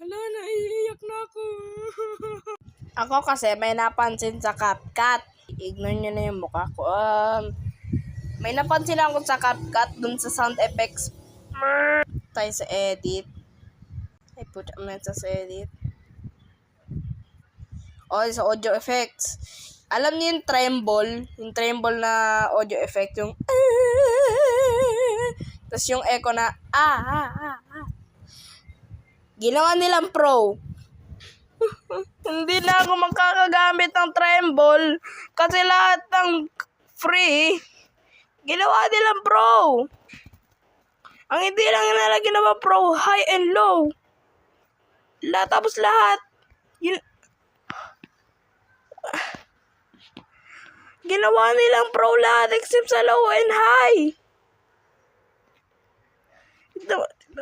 Ala, naiiyak na ako. Ako kasi may napansin sa CapCut. Ignore nyo na yung mukha ko. May napansin ako sa CapCut dun sa sound effects. Tayo sa edit. Ay, puta mo sa edit. O, sa audio effects. Alam niyo yung tremble? Yung tremble na audio effect. Yung tapos yung echo na Ginawa nilang pro. Hindi na ako makakagamit ng tremble kasi lahat ng free ginawa nilang pro. Ang hindi lang nila ginawa pro, high and low. Tapos lahat ginawa nilang pro lahat except sa low and high.